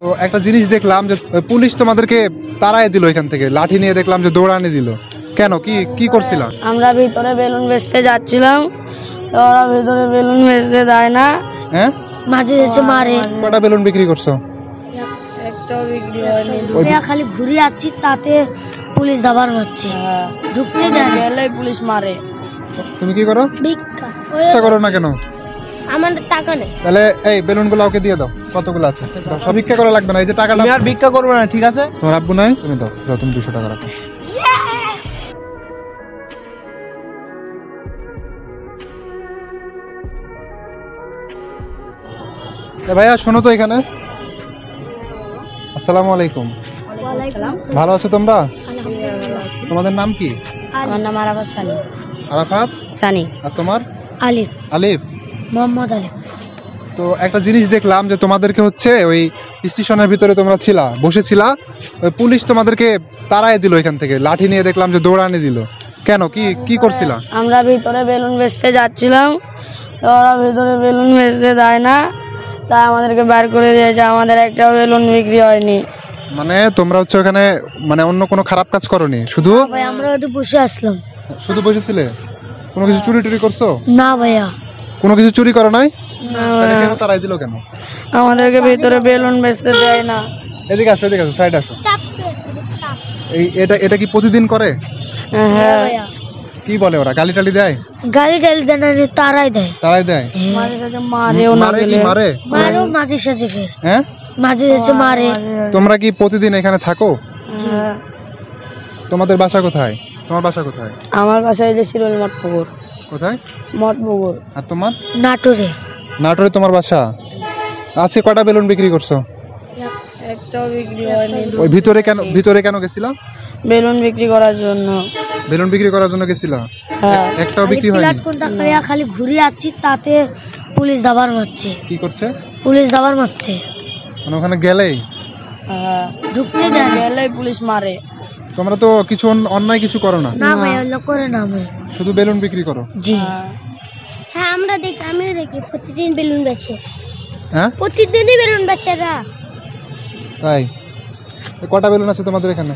তো একটা জিনিস দেখলাম যে পুলিশ তোমাদেরকে তাড়ায় দিল এখান থেকে, লাঠি নিয়ে দেখলাম যে দৌড়ানি দিল। কেন, কি কি করছিলাম? আমরা ভিতরে বেলুন বেচতে যাচ্ছিলাম, ওরা ভিতরে বেলুন বেচতে দেয় না। হ্যাঁ, মাঝে এসে মারে। কটা বেলুন বিক্রি করছো? একটাও বিক্রি হয়নি। খালি ঘুরে যাচ্ছি, তাতে পুলিশ দাবার মারছে, ঢুকতে দেয় না। গেলেই পুলিশ মারে। তুমি কি করো? ভিক্ষা। ব্যবসা করো না কেন? আমার টাকা নেই। তাহলে এই বেলুন গুলো ওকে দিয়ে দাও, কতগুলো আছে দাও, সব ভিক্ষা করা লাগবে না, এই যে টাকাটা। তুমি আর ভিক্ষা করবে না, ঠিক আছে? তোমার আব্বু নাই, তুমি দাও, দাও তুমি 200 টাকা রাখো। ভাইয়া শোনো তো, এখানে আসসালামু আলাইকুম। ভালো আছো তোমরা? তোমাদের নাম কি? আমার নাম আরাফাত সানি। আরাফাত সানি। আর তোমার? আলিফ। আলিফ। মোহাম্মদ আলিফ। তো একটা জিনিস দেখলাম যে তোমাদেরকে হচ্ছে ওই স্টেশনের ভিতরে তোমরা ছিলা, বসেছিলা, ওই পুলিশ তোমাদেরকে তাড়ায় দিল এখান থেকে, লাঠি নিয়ে দেখলাম যে দৌড়ানি দিল। কেন, কি কি করছিলা? আমরা ভিতরে বেলুন বেচতে যাচ্ছিলাম, ওরা ভিতরে বেলুন বেচতে দেয় না, তাই আমাদেরকে বার করে দিয়েছে। আমাদের একটাও বেলুন বিক্রি হয়নি। মানে তোমরা হচ্ছে ওখানে মানে অন্য কোনো খারাপ কাজ করনি, শুধু ভাই আমরা একটু বসে আসলাম। শুধু বসেছিলে? কোনো কিছু চুরি টুরি করছো? না ভাইয়া। কোনো কিছু চুরি করো নাই? না, তাহলে কেন তাড়াই দিল কেন? আমাদেরকে ভিতরে বেলুন বেচতে দেয় না। এদিকে আসো, এদিকে আসো, সাইড আসো। এই এটা কি প্রতিদিন করে? হ্যাঁ, ভাইয়া কি বলে ওরা, গালি টালি দেয়? গালি টালি দেয় না, তারাই দেয়। তাড়াই দেয়? মাঝে সাঝে মারেও না। মারে কি মারে? মারো মাঝে সাঝে, ফের হ্যাঁ, মাঝে সাঝে মারে। তোমরা কি প্রতিদিন এখানে থাকো? হ্যাঁ। তোমাদের বাসা কোথায়? তোমার বাসা কোথায়? আমার বাসায় যে শিরোল মঠপুকুর। কোথায়? মঠপুকুর। আর তোমার? নাটোরে। নাটোরে তোমার বাসা? আজকে কয়টা বেলুন বিক্রি করছো? একটাও বিক্রি হয়নি। ওই ভিতরে কেন গেছিলা? বেলুন বিক্রি করার জন্য। বেলুন বিক্রি করার জন্য গেছিলা? হ্যাঁ। একটাও বিক্রি হয়নি? খালি ঘুরে যাচ্ছি, তাতে পুলিশ দাবার মারছে। কি করছে? পুলিশ দাবার মারছে, মানে ওখানে গেলেই হ্যাঁ। ঢুকতে দেয় না। গেলেই পুলিশ মারে। তোমরা তো কিছু অন্যায় কিছু করো না, না ভাই, ওগুলো করে না ভাই। শুধু বেলুন বিক্রি করো? জি। হ্যাঁ, আমরা দেখি প্রতিদিন বেলুন বেচে। হ্যাঁ, প্রতিদিনই বেলুন বেচে না। তাই? কটা বেলুন আছে তোমাদের এখানে?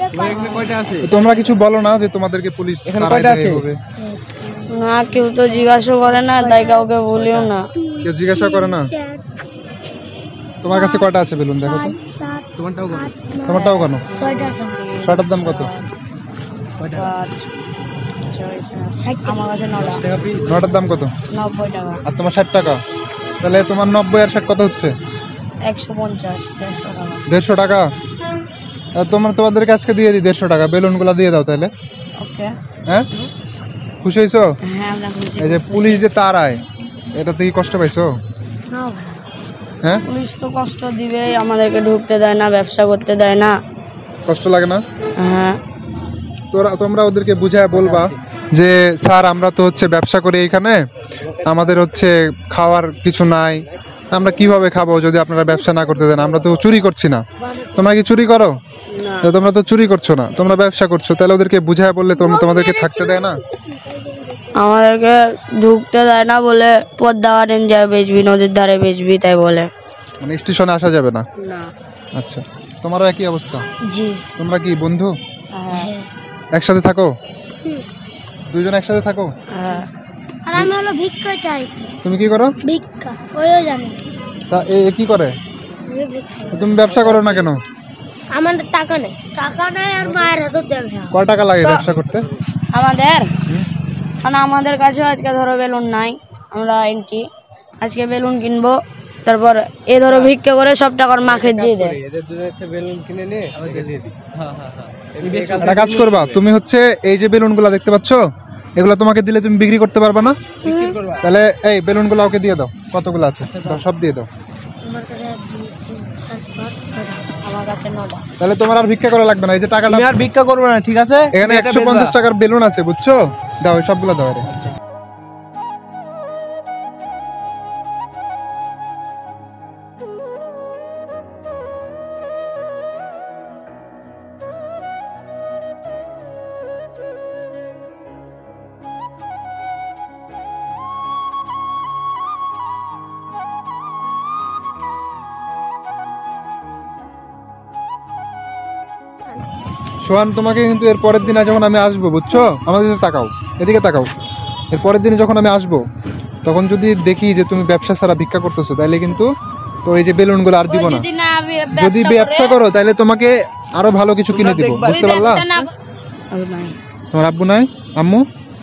এখানে কয়টা আছে? তোমরা কিছু বলো না যে তোমাদেরকে পুলিশ এখানে তাড়ায় কয়টা দেয় আছে? এভাবে? না, কেউ তো জিজ্ঞাসা করে না, তাই কাউকে বলিও না। কেউ জিজ্ঞাসা করে না? তোমার কাছে কয়টা আছে বেলুন দেখো তো? তোমারটাও কত? তোমারটাও কেন? 6টা আছে। ছটার দাম কত? কয়টা? 5, 6, 7। আমার কাছে 9টা। টাকা পিস? নটার দাম কত? 90 টাকা। আর তোমার 60 টাকা? তাহলে তোমার 90 আর 60 কত হচ্ছে? 150, 150 টাকা। 150 টাকা? আর তোমাদেরকে আজকে দিয়ে দিই 150 টাকা, বেলুন গুলা দিয়ে দাও তাহলে। ওকে। হ্যাঁ, খুশি হয়েছো? হ্যাঁ, আমরা খুশি। এই যে পুলিশ যে তাড়ায়, এটা থেকে কষ্ট পাইছো? না ভাই। হ্যাঁ, পুলিশ তো কষ্ট দিবেই, আমাদেরকে ঢুকতে দেয় না, ব্যবসা করতে দেয় না। কষ্ট লাগে না? হ্যাঁ। তোমরা ওদেরকে বুঝায় বলবা যে স্যার আমরা তো হচ্ছে ব্যবসা করি এখানে, আমাদের হচ্ছে খাওয়ার কিছু নাই, আমরা কিভাবে খাবো যদি আপনারা ব্যবসা না করতে দেন? আমরা তো চুরি করছি না। তোমরা কি চুরি করো? না। তোমরা তো চুরি করছো না, তোমরা ব্যবসা করছো, তাহলে ওদেরকে বুঝায় বললে তোমাদেরকে থাকতে দেয় না? আমাদেরকে ঢুকতে দেয় না বলে পদ্মা গার্ডেন যায় বেচবি, নদীর ধারে বেচবি, তাই বলে। মানে স্টেশনে আসা যাবে না? না। আচ্ছা, তোমারও একই অবস্থা? জি। তোমরা কি বন্ধু? হ্যাঁ। একসাথে থাকো? দুইজন একসাথে থাকো? হ্যাঁ। আর আমি হলো ভিক্ষা চাই। তুমি কি করো? ভিক্ষা, ওইও জানে। তা এ কি করে? তুমি ব্যবসা করো না কেন? আমার টাকা নেই। টাকা নাই, আর মায়ের হাতে দেবে। কয় টাকা লাগে ব্যবসা করতে? আমাদের কারণ আমাদের কাছে আজকে ধরো বেলুন নাই, আমরা এন্টি আজকে বেলুন কিনবো, তারপর এ ধরো ভিক্ষা করে সব টাকার মাকে দিয়ে দেয়। এদের দুটো হচ্ছে বেলুন কিনে নিয়ে আমাকে দিয়ে দিই। হ্যাঁ হ্যাঁ হ্যাঁ। একটা কাজ করবা, তুমি হচ্ছে এই যে বেলুন গুলা দেখতে পাচ্ছ, এগুলা তোমাকে দিলে তুমি বিক্রি করতে পারবা না? বিক্রি করবা? তাহলে এই বেলুন গুলা ওকে দিয়ে দাও, কতগুলো আছে দাও, সব দিয়ে দাও। আমার কাছে 1, 2, 3, 4, 5, 6টা। আমার কাছে 9টা। তাহলে তোমার আর ভিক্ষা করা লাগবে না, এই যে টাকাটা তুমি আর ভিক্ষা করবে না, ঠিক আছে? এখানে এটা 150 বেচবা। টাকার বেলুন আছে, বুঝছো? দাও, এই সবগুলা দাও। আরে সোহান, তোমাকে কিন্তু এর পরের দিনে যখন আমি আসবো, বুঝছো, আমাদের দিকে তাকাও, এদিকে তাকাও, এর পরের দিনে যখন আমি আসবো তখন যদি দেখি যে তুমি ব্যবসা ছাড়া ভিক্ষা করতেছো, তাহলে কিন্তু তো এই যে বেলুনগুলো আর দিব না। যদি না আমি যদি ব্যবসা করো তাহলে তোমাকে আরো ভালো কিছু কিনে দিব, বুঝতে পারলা? তোমার আব্বু নাই, আম্মু?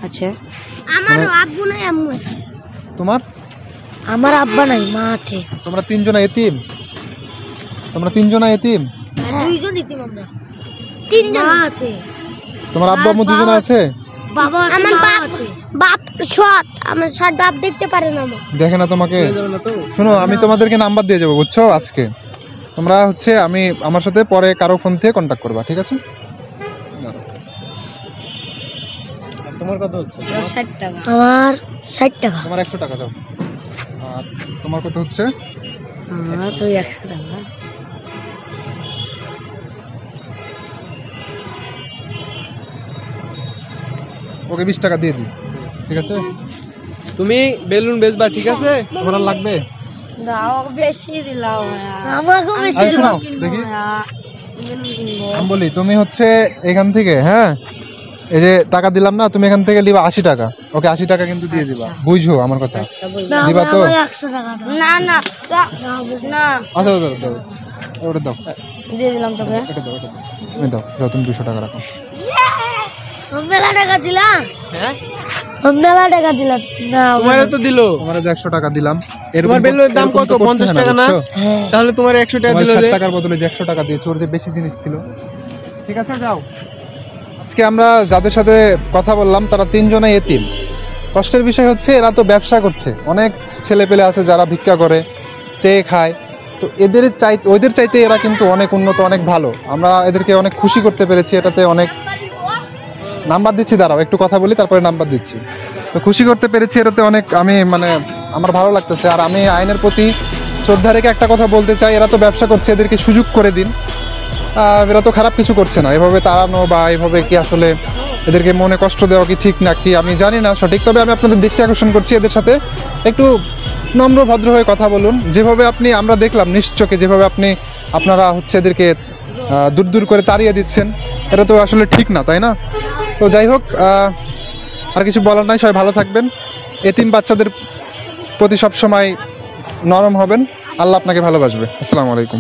আচ্ছা, আমার আব্বু নাই, আম্মু আছে। তোমার? আমার আব্বা নাই, মা আছে। তোমরা তিনজনা এতিম? তোমরা তিনজনা এতিম? দুইজন ইতিম আমরা। তিনজন মা আছে। তোমার আব্বু আম্মু দুজনে আছে? বাবা আছে, আমার মা বাপ আছে। বাপ সৎ, আমার সৎ বাপ দেখতে পারে না আমার। দেখে না তোমাকে? যাবে না তো? শোনো, আমি তোমাদেরকে নাম্বার দিয়ে যাবো, বুঝছো, আজকে তোমরা হচ্ছে আমি আমার সাথে পরে কারো ফোন থেকে কন্ট্যাক্ট করবা, ঠিক আছে? আর তোমার কত হচ্ছে? 60 টাকা। আমার 60 টাকা। তোমার 100 টাকা দাও। আর তোমার কত হচ্ছে? আমার তো 100 টাকা। ওকে 20 টাকা দিয়ে দিই, ঠিক আছে? তুমি বেলুন বেচবা, ঠিক আছে? তোমার আর লাগবে? দাও বেশি দিলাও আমাকেও বেশি আরে শোনাও দেখি, আমি বলি, তুমি হচ্ছে এখান থেকে, হ্যাঁ, এই যে টাকা দিলাম না, তুমি এখান থেকে নিবা 80 টাকা, ওকে 80 টাকা কিন্তু দিয়ে দিবা, বুঝছো আমার কথা? আচ্ছা বল। না, দিবা তো? আমার 100 টাকা দাও। না না না, আচ্ছা দাও দাও, ওটা দাও, দিয়ে দিলাম তোকে। এটা দাও, এটা দাও, তুমি দাও, দাও, তুমি 200 টাকা রাখো। মেলা টাকা দিলাম। হ্যাঁ, মেলা টাকা দিলাম না। তোমারও তো দিলো। তোমার 100 টাকা দিলাম। তোমার বেলুনের দাম কত? 50 টাকা না? হ্যাঁ। তাহলে তোমার 100 টাকা দিলো 60 যে? টাকার বদলে যে 100 টাকা দিয়েছে, ওর যে বেশি জিনিস ছিল। ঠিক আছে, যাও। আজকে আমরা যাদের সাথে কথা বললাম তারা তিনজনেই এতিম। কষ্টের বিষয় হচ্ছে এরা তো ব্যবসা করছে, অনেক ছেলে পেলে আছে যারা ভিক্ষা করে, চেয়ে খায়, তো ওদের চাইতে এরা কিন্তু অনেক উন্নত, অনেক ভালো। আমরা এদেরকে অনেক খুশি করতে পেরেছি, এটাতে অনেক। নাম্বার দিচ্ছি, দাঁড়াও একটু কথা বলি, তারপরে নাম্বার দিচ্ছি। তো খুশি করতে পেরেছি, এটাতে অনেক আমি আমার ভালো লাগতেছে। আর আমি আইনের প্রতি শ্রদ্ধা রেখে একটা কথা বলতে চাই, এরা তো ব্যবসা করছে, এদেরকে সুযোগ করে দিন। এরা তো খারাপ কিছু করছে না, এভাবে তাড়ানো বা এভাবে কি আসলে এদেরকে মনে কষ্ট দেওয়া কি ঠিক না কি আমি জানি না সঠিক, তবে আমি আপনাদের দৃষ্টি আকর্ষণ করছি এদের সাথে একটু নম্র ভদ্র হয়ে কথা বলুন। যেভাবে আমরা দেখলাম নিশ্চয়কে, যেভাবে আপনারা হচ্ছে এদেরকে দূর দূর করে তাড়িয়ে দিচ্ছেন, এটা তো আসলে ঠিক না, তাই না? তো যাই হোক, আর কিছু বলার নাই, সবাই ভালো থাকবেন, এতিম বাচ্চাদের প্রতি সবসময় নরম হবেন, আল্লাহ আপনাকে ভালোবাসবে। আসসালামু আলাইকুম।